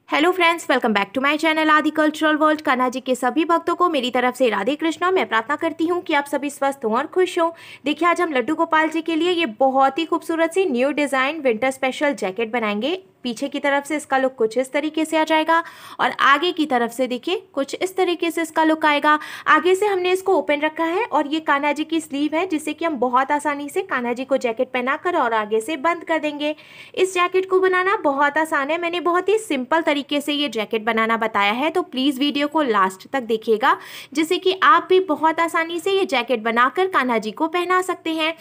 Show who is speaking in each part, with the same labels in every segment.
Speaker 1: Hello friends, welcome back to my channel Aadi cultural world. Kanha ji के सभी भक्तों को मेरी तरफ से राधे कृष्णा। मैं प्रार्थना करती हूँ कि आप सभी स्वस्थ हों और खुश हों। देखिए, आज हम लड्डू गोपाल जी के लिए ये बहुत ही खूबसूरत सी new design winter special jacket बनाएंगे। पीछे की तरफ से इसका लुक कुछ इस तरीके से आ जाएगा और आगे की तरफ से देखिए कुछ इस तरीके से इसका लुक आएगा। आगे से हमने इसको ओपन रखा है और ये कान्हा जी की स्लीव है, जिससे कि हम बहुत आसानी से कान्हा जी को जैकेट पहनाकर और आगे से बंद कर देंगे। इस जैकेट को बनाना बहुत आसान है। मैंने बहुत ही सिंपल तरीके से ये जैकेट बनाना बताया है, तो प्लीज़ वीडियो को लास्ट तक देखिएगा, जिससे कि आप भी बहुत आसानी से ये जैकेट बनाकर कान्हा जी को पहना सकते हैं।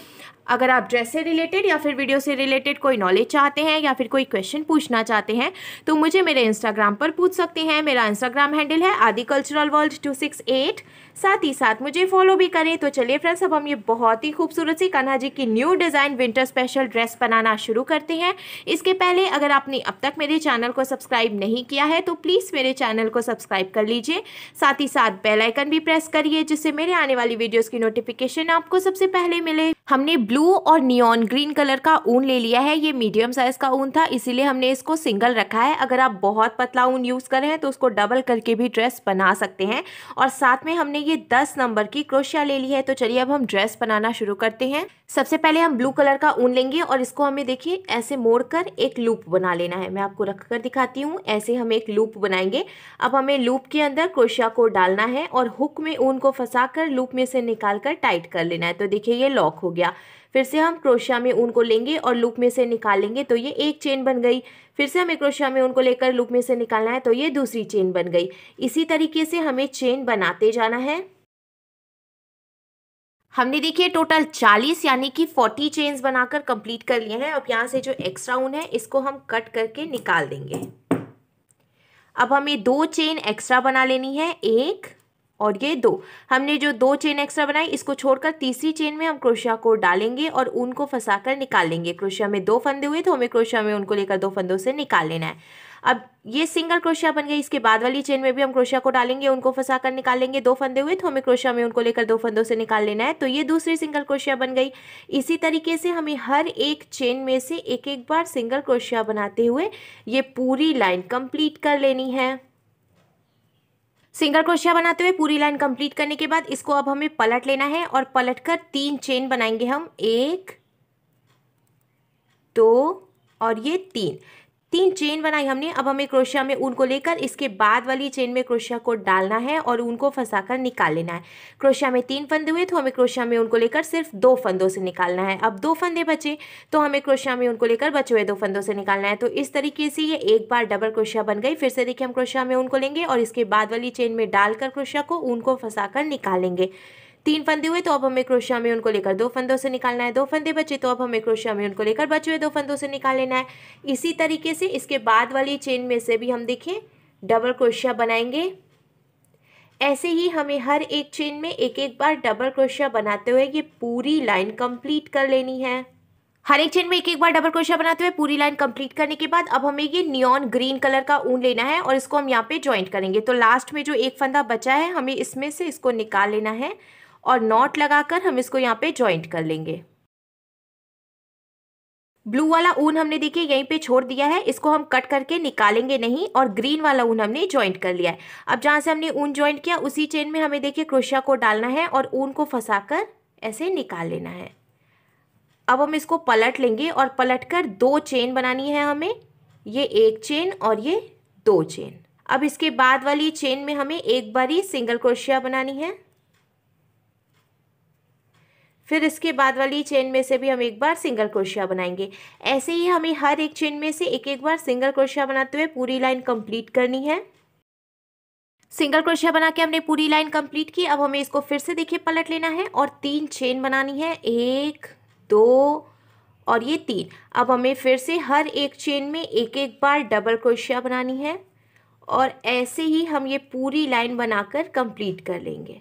Speaker 1: अगर आप ड्रेस से रिलेटेड या फिर वीडियो से रिलेटेड कोई नॉलेज चाहते हैं या फिर कोई क्वेश्चन पूछना चाहते हैं तो मुझे मेरे इंस्टाग्राम पर पूछ सकते हैं। मेरा इंस्टाग्राम हैंडल है आदि कल्चरल वर्ल्ड 268। साथ ही साथ मुझे फॉलो भी करें। तो चलिए फ्रेंड्स, अब हम ये बहुत ही खूबसूरत सी कान्हा जी की new design winter special dress बनाना शुरू करते हैं। इसके पहले अगर आपने अब तक मेरे चैनल को सब्सक्राइब नहीं किया है तो प्लीज़ मेरे चैनल को सब्सक्राइब कर लीजिए। साथ ही साथ बेल आइकन भी प्रेस करिए, जिससे मेरे आने वाली वीडियोज़ की नोटिफिकेशन आपको सबसे पहले मिले। हमने ब्लू और नियॉन ग्रीन कलर का ऊन ले लिया है। ये मीडियम साइज का ऊन था, इसीलिए हमने इसको सिंगल रखा है। अगर आप बहुत पतला ऊन यूज़ कर रहे हैं तो उसको डबल करके भी ड्रेस बना सकते हैं। और साथ में हमने ये 10 नंबर की क्रोशिया ले ली है। तो चलिए अब हम ड्रेस बनाना शुरू करते हैं। सबसे पहले हम ब्लू कलर का ऊन लेंगे और इसको हमें देखिए ऐसे मोड़कर एक लूप बना लेना है। मैं आपको रख कर दिखाती हूँ। ऐसे हम एक लूप बनाएंगे। अब हमें लूप के अंदर क्रोशिया को डालना है और हुक में ऊन को फंसाकर लूप में से निकाल कर टाइट कर लेना है। तो देखिए ये लॉक हो गया। फिर से हम क्रोशिया में ऊन को लेंगे और लूप में से निकालेंगे तो ये एक चेन बन गई। फिर से हमें क्रोशिया में ऊन को लेकर लूप में से निकालना है तो ये दूसरी चेन बन गई। इसी तरीके से हमें चेन बनाते जाना है। हमने देखिए टोटल 40 यानी कि 40 चेन्स बनाकर कंप्लीट कर लिए हैं। अब यहाँ से जो एक्स्ट्रा ऊन है इसको हम कट करके निकाल देंगे। अब हमें 2 चेन एक्स्ट्रा बना लेनी है, एक और ये 2। हमने जो 2 चेन एक्स्ट्रा बनाई इसको छोड़कर तीसरी चेन में हम क्रोशिया को डालेंगे और ऊन को फंसाकर निकाल लेंगे। क्रोशिया में 2 फंदे हुए तो हमें क्रोशिया में ऊन को लेकर 2 फंदों से निकाल लेना है। अब ये सिंगल क्रोशिया बन गई। इसके बाद वाली चेन में भी हम क्रोशिया को डालेंगे, उनको फंसाकर निकाल लेंगे। 2 फंदे हुए तो हमें क्रोशिया में उनको लेकर 2 फंदों से निकाल लेना है। तो ये दूसरी सिंगल क्रोशिया बन गई। इसी तरीके से हमें हर एक चेन में से एक एक बार सिंगल क्रोशिया बनाते हुए ये पूरी लाइन कंप्लीट कर लेनी है। सिंगल क्रोशिया बनाते हुए पूरी लाइन कंप्लीट करने के बाद इसको अब हमें पलट लेना है और पलटकर 3 चेन बनाएंगे हम, 1 2 और ये 3 चेन बनाई हमने। अब हमें क्रोशिया में ऊन को लेकर इसके बाद वाली चेन में क्रोशिया को डालना है और ऊन को फंसाकर निकाल लेना है। क्रोशिया में 3 फंदे हुए तो हमें क्रोशिया में ऊन को लेकर सिर्फ 2 फंदों से निकालना है। अब 2 फंदे बचे तो हमें क्रोशिया में ऊन को लेकर बचे हुए 2 फंदों से निकालना है। तो इस तरीके से ये एक बार डबल क्रोशिया बन गई। फिर से देखिए हम क्रोशिया में ऊन को लेंगे और इसके बाद वाली चेन में डालकर क्रोशिया को ऊन को फंसाकर निकालेंगे। 3 फंदे हुए तो अब हमें क्रोशिया में उनको लेकर 2 फंदों से निकालना है। 2 फंदे बचे तो अब हमें क्रोशिया में उनको लेकर बचे हुए 2 फंदों से निकाल लेना है। इसी तरीके से इसके बाद वाली चेन में से भी हम देखें डबल क्रोशिया बनाएंगे। ऐसे ही हमें हर एक चेन में एक एक बार डबल क्रोशिया बनाते हुए ये पूरी लाइन कंप्लीट कर लेनी है। हर एक चेन में एक एक बार डबल क्रोशिया बनाते हुए पूरी लाइन कंप्लीट करने के बाद अब हमें ये नियॉन ग्रीन कलर का ऊन लेना है और इसको हम यहाँ पे जॉइंट करेंगे। तो लास्ट में जो एक फंदा बचा है हमें इसमें से इसको निकाल लेना है और नॉट लगाकर हम इसको यहाँ पे जॉइंट कर लेंगे। ब्लू वाला ऊन हमने देखिए यहीं पे छोड़ दिया है, इसको हम कट करके निकालेंगे नहीं और ग्रीन वाला ऊन हमने जॉइंट कर लिया है। अब जहाँ से हमने ऊन जॉइंट किया उसी चेन में हमें देखिए क्रोशिया को डालना है और ऊन को फंसाकर ऐसे निकाल लेना है। अब हम इसको पलट लेंगे और पलटकर 2 चेन बनानी है हमें, ये 1 चेन और ये 2 चेन। अब इसके बाद वाली चेन में हमें एक बारी सिंगल क्रोशिया बनानी है। फिर इसके बाद वाली चेन में से भी हम एक बार सिंगल क्रोशिया बनाएंगे। ऐसे ही हमें हर एक चेन में से एक एक बार सिंगल क्रोशिया बनाते हुए पूरी लाइन कंप्लीट करनी है। सिंगल क्रोशिया बना के हमने पूरी लाइन कंप्लीट की। अब हमें इसको फिर से देखिए पलट लेना है और 3 चेन बनानी है, 1 2 और ये 3। अब हमें फिर से हर एक चेन में एक एक बार डबल क्रोशिया बनानी है और ऐसे ही हम ये पूरी लाइन बनाकर कंप्लीट कर लेंगे।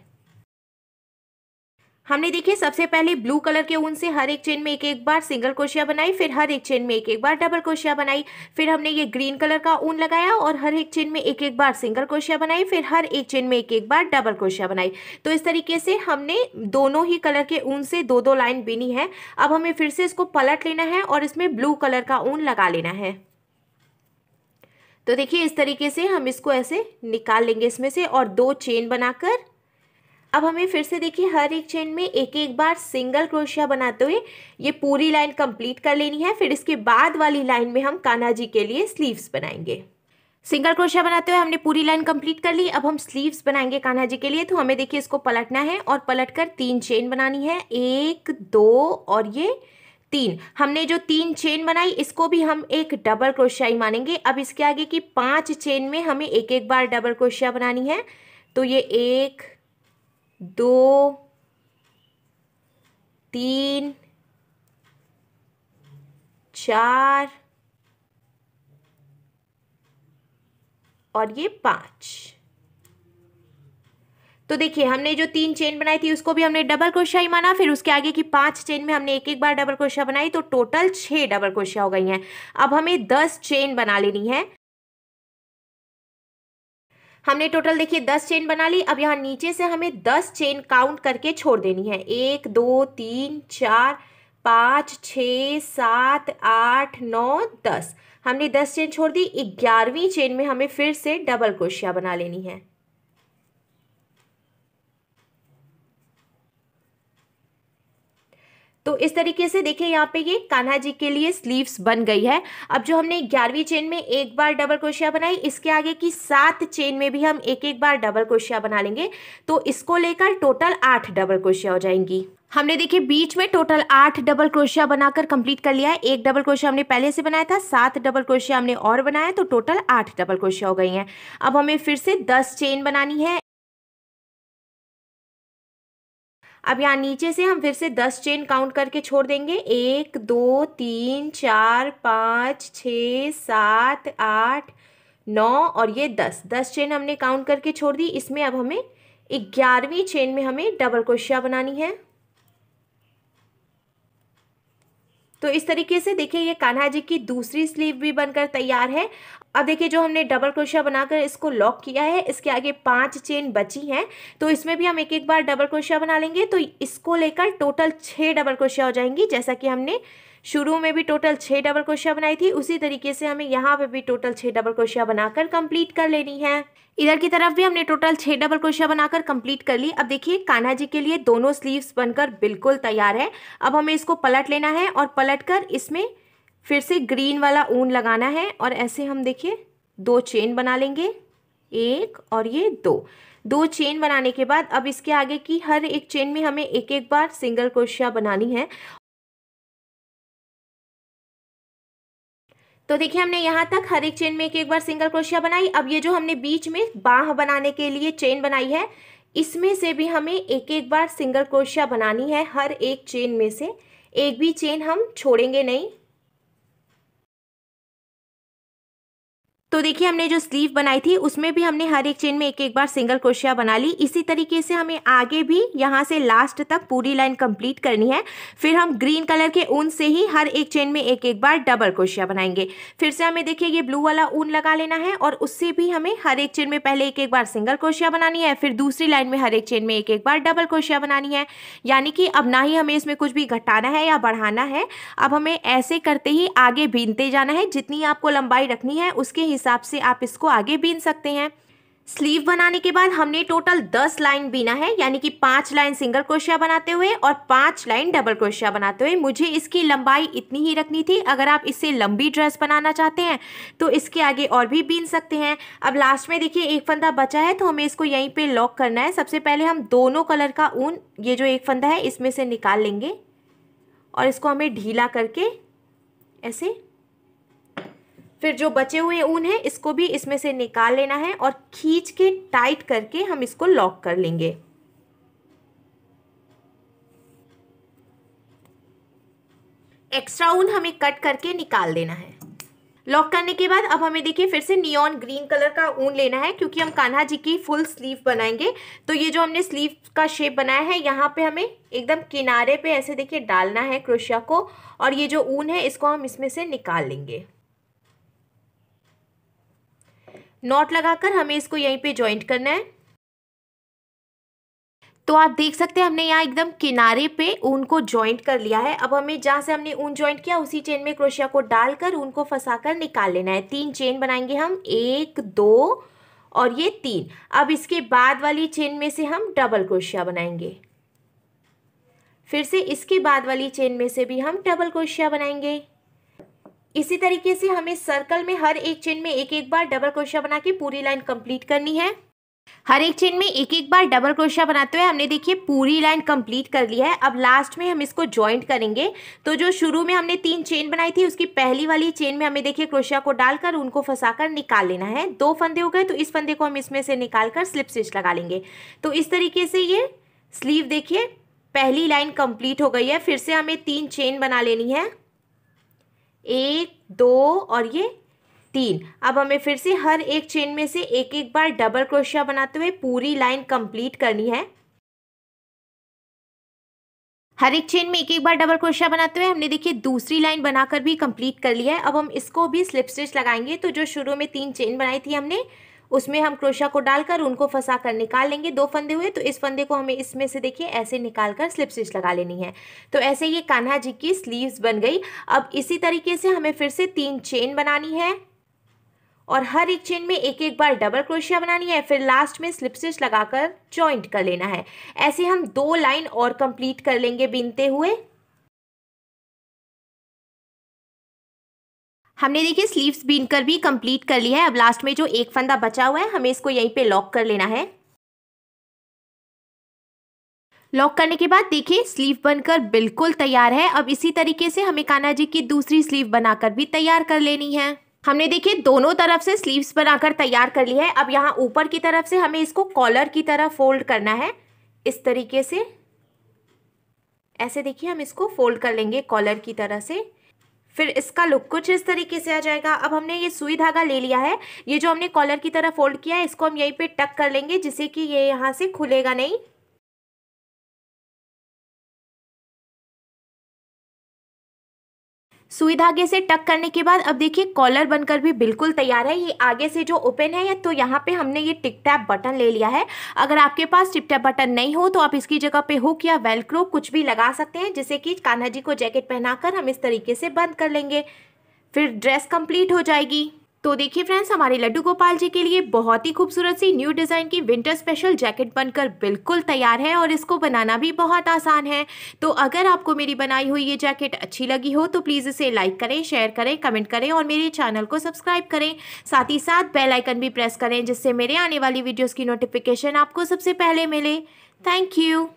Speaker 1: हमने देखिए सबसे पहले ब्लू कलर के ऊन से हर एक चेन में एक एक बार सिंगल क्रोशिया बनाई, फिर हर एक चेन में एक एक बार डबल क्रोशिया बनाई। फिर हमने ये ग्रीन कलर का ऊन लगाया और हर एक चेन में एक एक बार सिंगल क्रोशिया बनाई, फिर हर एक चेन में एक एक बार डबल क्रोशिया बनाई। तो इस तरीके से हमने दोनों ही कलर के ऊन से 2-2 लाइन बीनी है। अब हमें फिर से इसको पलट लेना है और इसमें ब्लू कलर का ऊन लगा लेना है। तो देखिए इस तरीके से हम इसको ऐसे निकाल लेंगे इसमें से और 2 चेन बनाकर अब हमें फिर से देखिए हर एक चेन में एक एक बार सिंगल क्रोशिया बनाते हुए ये पूरी लाइन कंप्लीट कर लेनी है। फिर इसके बाद वाली लाइन में हम कान्हा जी के लिए स्लीव्स बनाएंगे। सिंगल क्रोशिया बनाते हुए हमने पूरी लाइन कंप्लीट कर ली। अब हम स्लीव्स बनाएंगे कान्हा जी के लिए। तो हमें देखिए इसको पलटना है और पलटकर 3 चेन बनानी है, 1 2 और ये 3। हमने जो 3 चेन बनाई इसको भी हम एक डबल क्रोशिया ही मानेंगे। अब इसके आगे की 5 चेन में हमें एक एक बार डबल क्रोशिया बनानी है। तो ये 1 2 3 4 और ये 5। तो देखिए हमने जो 3 चेन बनाई थी उसको भी हमने डबल क्रोशिया ही माना। फिर उसके आगे की 5 चेन में हमने एक एक बार डबल क्रोशिया बनाई, तो टोटल 6 डबल क्रोशिया हो गई हैं। अब हमें 10 चेन बना लेनी है। हमने टोटल देखिए 10 चेन बना ली। अब यहाँ नीचे से हमें 10 चेन काउंट करके छोड़ देनी है। 1 2 3 4 5 6 7 8 9 10। हमने 10 चेन छोड़ दी। 11वीं चेन में हमें फिर से डबल क्रोशिया बना लेनी है। तो इस तरीके से देखिए यहाँ पे ये कान्हा जी के लिए स्लीव्स बन गई है। अब जो हमने 11वीं चेन में एक बार डबल क्रोशिया बनाई, इसके आगे की 7 चेन में भी हम एक एक बार डबल क्रोशिया बना लेंगे। तो इसको लेकर टोटल 8 डबल क्रोशिया हो जाएंगी। हमने देखिए बीच में टोटल 8 डबल क्रोशिया बनाकर कंप्लीट कर लिया है। एक डबल क्रोशिया हमने पहले से बनाया था, 7 डबल क्रोशिया हमने और बनाया, तो टोटल 8 डबल क्रोशिया हो गई हैं। अब हमें फिर से 10 चेन बनानी है। अब यहाँ नीचे से हम फिर से 10 चेन काउंट करके छोड़ देंगे। 1 2 3 4 5 6 7 8 9 और ये 10 चेन हमने काउंट करके छोड़ दी। इसमें अब हमें 11वीं चेन में हमें डबल क्रोशिया बनानी है। तो इस तरीके से देखिए ये कान्हा जी की दूसरी स्लीव भी बनकर तैयार है। अब देखिए जो हमने डबल क्रोशिया बनाकर इसको लॉक किया है, इसके आगे 5 चेन बची हैं, तो इसमें भी हम एक एक बार डबल क्रोशिया बना लेंगे। तो इसको लेकर टोटल 6 डबल क्रोशिया हो जाएंगी। जैसा कि हमने शुरू में भी टोटल 6 डबल क्रोशिया बनाई थी, उसी तरीके से हमें यहाँ पे भी टोटल 6 डबल क्रोशिया बनाकर कंप्लीट कर लेनी है। इधर की तरफ भी हमने टोटल 6 डबल क्रोशिया बनाकर कंप्लीट कर ली। अब देखिए कान्हा जी के लिए दोनों स्लीव्स बनकर बिल्कुल तैयार है। अब हमें इसको पलट लेना है और पलटकर इसमें फिर से ग्रीन वाला ऊन लगाना है और ऐसे हम देखिए 2 चेन बना लेंगे, 1 और ये 2 चेन बनाने के बाद अब इसके आगे की हर एक चेन में हमें एक एक बार सिंगल क्रोशिया बनानी है। तो देखिए हमने यहाँ तक हर एक चेन में एक एक बार सिंगल क्रोशिया बनाई। अब ये जो हमने बीच में बाह बनाने के लिए चेन बनाई है, इसमें से भी हमें एक एक बार सिंगल क्रोशिया बनानी है। हर एक चेन में से एक भी चेन हम छोड़ेंगे नहीं। तो देखिए हमने जो स्लीव बनाई थी उसमें भी हमने हर एक चेन में एक एक बार सिंगल क्रोशिया बना ली। इसी तरीके से हमें आगे भी यहाँ से लास्ट तक पूरी लाइन कंप्लीट करनी है। फिर हम ग्रीन कलर के ऊन से ही हर एक चेन में एक एक बार डबल क्रोशिया बनाएंगे। फिर से हमें देखिए ये ब्लू वाला ऊन लगा लेना है और उससे भी हमें हर एक चेन में पहले एक एक बार सिंगल क्रोशिया बनानी है, फिर दूसरी लाइन में हर एक चेन में एक एक बार डबल क्रोशिया बनानी है। यानी कि अब ना ही हमें इसमें कुछ भी घटाना है या बढ़ाना है। अब हमें ऐसे करते ही आगे बीनते जाना है। जितनी आपको लंबाई रखनी है उसके हिसाब से आप इसको आगे बीन सकते हैं। स्लीव बनाने के बाद हमने टोटल 10 लाइन बीना है, यानी कि 5 लाइन सिंगल क्रोशिया बनाते हुए और 5 लाइन डबल क्रोशिया बनाते हुए। मुझे इसकी लंबाई इतनी ही रखनी थी। अगर आप इससे लंबी ड्रेस बनाना चाहते हैं तो इसके आगे और भी बीन सकते हैं। अब लास्ट में देखिए एक फंदा बचा है, तो हमें इसको यहीं पे लॉक करना है। सबसे पहले हम दोनों कलर का ऊन, ये जो एक फंदा है इसमें से निकाल लेंगे और इसको हमें ढीला करके ऐसे, फिर जो बचे हुए ऊन है इसको भी इसमें से निकाल लेना है और खींच के टाइट करके हम इसको लॉक कर लेंगे। एक्स्ट्रा ऊन हमें कट करके निकाल देना है। लॉक करने के बाद अब हमें देखिए फिर से नियॉन ग्रीन कलर का ऊन लेना है, क्योंकि हम कान्हा जी की फुल स्लीव बनाएंगे। तो ये जो हमने स्लीव का शेप बनाया है, यहाँ पे हमें एकदम किनारे पे ऐसे देखिए डालना है क्रोशिया को, और ये जो ऊन है इसको हम इसमें से निकाल लेंगे। नॉट लगाकर हमें इसको यहीं पे जॉइंट करना है। तो आप देख सकते हैं हमने यहाँ एकदम किनारे पे ऊन को जॉइंट कर लिया है। अब हमें जहाँ से हमने ऊन जॉइंट किया उसी चेन में क्रोशिया को डालकर ऊन को फंसाकर निकाल लेना है। 3 चेन बनाएंगे हम, 1 2 और ये 3। अब इसके बाद वाली चेन में से हम डबल क्रोशिया बनाएंगे, फिर से इसके बाद वाली चेन में से भी हम डबल क्रोशिया बनाएंगे। इसी तरीके से हमें सर्कल में हर एक चेन में एक एक बार डबल क्रोशिया बना के पूरी लाइन कंप्लीट करनी है। हर एक चेन में एक एक बार डबल क्रोशिया बनाते हुए हमने देखिए पूरी लाइन कंप्लीट कर ली है। अब लास्ट में हम इसको जॉइंट करेंगे। तो जो शुरू में हमने 3 चेन बनाई थी उसकी पहली वाली चेन में हमें देखिए क्रोशिया को डालकर उनको फंसाकर निकाल लेना है। 2 फंदे हो गए, तो इस फंदे को हम इसमें से निकालकर स्लिप स्टिच लगा लेंगे। तो इस तरीके से ये स्लीव देखिए पहली लाइन कंप्लीट हो गई है। फिर से हमें 3 चेन बना लेनी है, 1 2 और ये 3। अब हमें फिर से हर एक चेन में से एक एक बार डबल क्रोशिया बनाते हुए पूरी लाइन कंप्लीट करनी है। हर एक चेन में एक एक बार डबल क्रोशिया बनाते हुए हमने देखिए दूसरी लाइन बनाकर भी कंप्लीट कर लिया है। अब हम इसको भी स्लिप स्टिच लगाएंगे। तो जो शुरू में 3 चेन बनाई थी हमने उसमें हम क्रोशिया को डालकर उनको फंसा कर निकाल लेंगे। 2 फंदे हुए, तो इस फंदे को हमें इसमें से देखिए ऐसे निकाल कर स्लिप स्टिच लगा लेनी है। तो ऐसे ये कान्हा जी की स्लीव्स बन गई। अब इसी तरीके से हमें फिर से 3 चेन बनानी है और हर एक चेन में एक एक बार डबल क्रोशिया बनानी है, फिर लास्ट में स्लिप स्टिच लगाकर जॉइंट कर लेना है। ऐसे हम 2 लाइन और कंप्लीट कर लेंगे बीनते हुए। हमने देखिए स्लीव्स बीनकर भी कंप्लीट कर लिया है। अब लास्ट में जो एक फंदा बचा हुआ है हमें इसको यहीं पे लॉक कर लेना है। लॉक करने के बाद देखिए स्लीव बनकर बिल्कुल तैयार है। अब इसी तरीके से हमें कान्हा जी की दूसरी स्लीव बनाकर भी तैयार कर लेनी है। हमने देखिए दोनों तरफ से स्लीव्स बनाकर तैयार कर लिया है। अब यहाँ ऊपर की तरफ से हमें इसको कॉलर की तरह फोल्ड करना है, इस तरीके से। ऐसे देखिए हम इसको फोल्ड कर लेंगे कॉलर की तरह से, फिर इसका लुक कुछ इस तरीके से आ जाएगा। अब हमने ये सुई धागा ले लिया है, ये जो हमने कॉलर की तरह फोल्ड किया है इसको हम यहीं पे टक कर लेंगे जिससे कि ये यहाँ से खुलेगा नहीं। सुई धागे से टक करने के बाद अब देखिए कॉलर बनकर भी बिल्कुल तैयार है। ये आगे से जो ओपन है तो यहाँ पे हमने ये टिक टैप बटन ले लिया है। अगर आपके पास टिक टैप बटन नहीं हो तो आप इसकी जगह पे हुक या वेलक्रो कुछ भी लगा सकते हैं, जिससे कि कान्हा जी को जैकेट पहनाकर हम इस तरीके से बंद कर लेंगे, फिर ड्रेस कंप्लीट हो जाएगी। तो देखिए फ्रेंड्स, हमारे लड्डू गोपाल जी के लिए बहुत ही खूबसूरत सी न्यू डिज़ाइन की विंटर स्पेशल जैकेट बनकर बिल्कुल तैयार है और इसको बनाना भी बहुत आसान है। तो अगर आपको मेरी बनाई हुई ये जैकेट अच्छी लगी हो तो प्लीज़ इसे लाइक करें, शेयर करें, कमेंट करें और मेरे चैनल को सब्सक्राइब करें। साथ ही साथ बेल आइकन भी प्रेस करें जिससे मेरे आने वाली वीडियोज़ की नोटिफिकेशन आपको सबसे पहले मिले। Thank you.